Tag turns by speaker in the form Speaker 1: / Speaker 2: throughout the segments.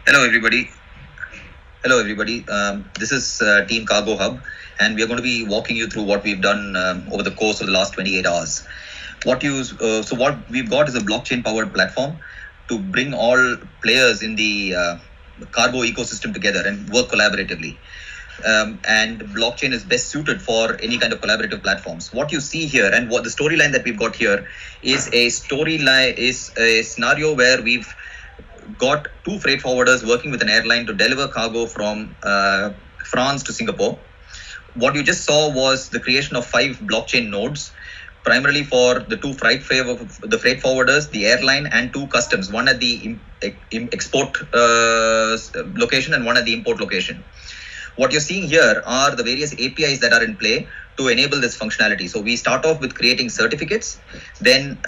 Speaker 1: Hello, everybody. Hello, everybody. This is Team Cargo Hub, and we are going to be walking you through what we've done over the course of the last 28 hours. What we've got is a blockchain-powered platform to bring all players in the cargo ecosystem together and work collaboratively. And blockchain is best suited for any kind of collaborative platforms. What you see here and what the storyline that we've got here is a scenario where we've got two freight forwarders working with an airline to deliver cargo from France to Singapore. What you just saw was the creation of 5 blockchain nodes, primarily for the two freight forwarders, the airline, and 2 customs, one at the export location and one at the import location. What you're seeing here are the various APIs that are in play to enable this functionality. So we start off with creating certificates, then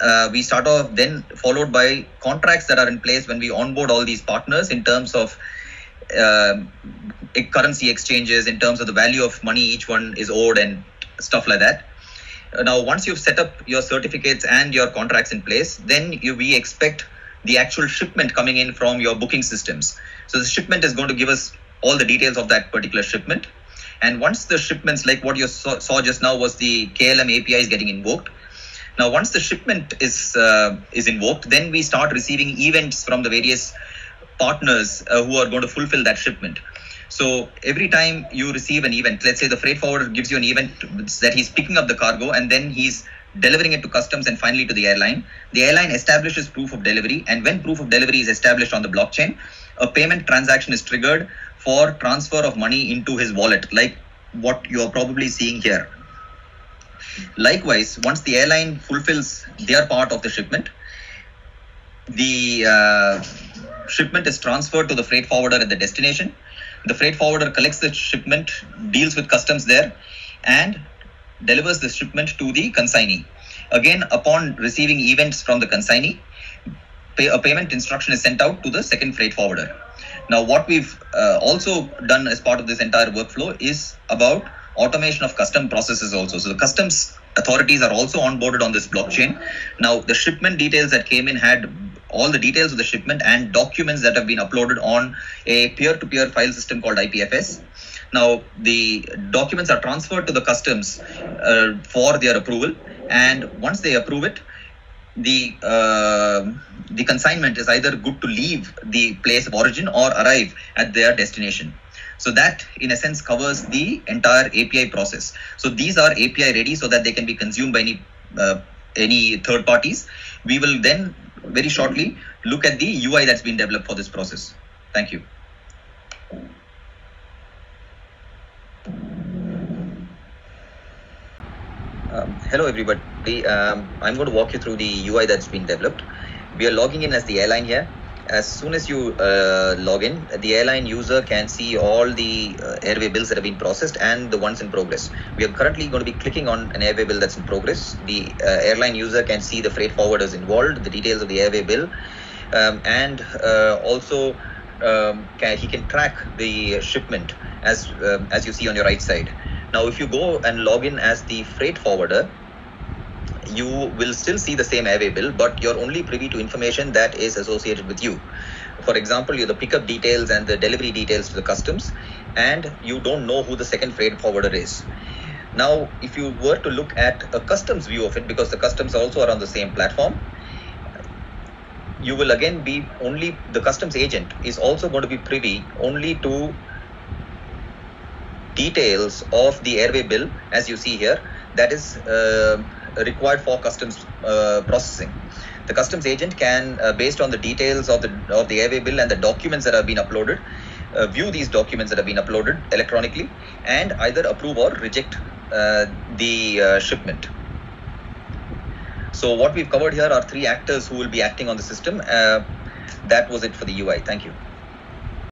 Speaker 1: followed by contracts that are in place when we onboard all these partners in terms of currency exchanges, in terms of the value of money each one is owed and stuff like that. Now, once you've set up your certificates and your contracts in place, then we expect the actual shipment coming in from your booking systems. So the shipment is going to give us all the details of that particular shipment. And once the shipments, like what you saw just now, was the KLM API is getting invoked. Now, once the shipment is invoked, then we start receiving events from the various partners who are going to fulfill that shipment. So every time you receive an event, let's say the freight forwarder gives you an event that he's picking up the cargo and then he's delivering it to customs and finally to the airline. The airline establishes proof of delivery, and when proof of delivery is established on the blockchain, a payment transaction is triggered for transfer of money into his wallet, like what you are probably seeing here. Likewise, once the airline fulfills their part of the shipment, the shipment is transferred to the freight forwarder at the destination. The freight forwarder collects the shipment, deals with customs there, and delivers the shipment to the consignee. Again, upon receiving events from the consignee, a payment instruction is sent out to the second freight forwarder. Now, what we've also done as part of this entire workflow is about automation of custom processes also. So the customs authorities are also onboarded on this blockchain. Now, the shipment details that came in had all the details of the shipment and documents that have been uploaded on a peer-to-peer file system called IPFS. Now, the documents are transferred to the customs for their approval, and once they approve it, the consignment is either good to leave the place of origin or arrive at their destination. So that, in a sense, covers the entire API process. So these are API ready so that they can be consumed by any third parties. We will then very shortly look at the UI that's been developed for this process. Thank you. Hello, everybody. I'm going to walk you through the UI that's been developed. We are logging in as the airline here. As soon as you log in, the airline user can see all the airway bills that have been processed and the ones in progress. We are currently going to be clicking on an airway bill that's in progress. The airline user can see the freight forwarders involved, the details of the airway bill, and also he can track the shipment as you see on your right side. Now, if you go and log in as the freight forwarder, you will still see the same airway bill, but you're only privy to information that is associated with you. For example, the pickup details and the delivery details to the customs, and you don't know who the second freight forwarder is. Now, if you were to look at a customs view of it, because the customs also are on the same platform, you will again be the customs agent is also going to be privy only to details of the airway bill, as you see here, that is required for customs processing. The customs agent can, based on the details of the airway bill and the documents that have been uploaded, view these documents that have been uploaded electronically and either approve or reject the shipment. So what we've covered here are 3 actors who will be acting on the system. That was it for the UI. Thank you.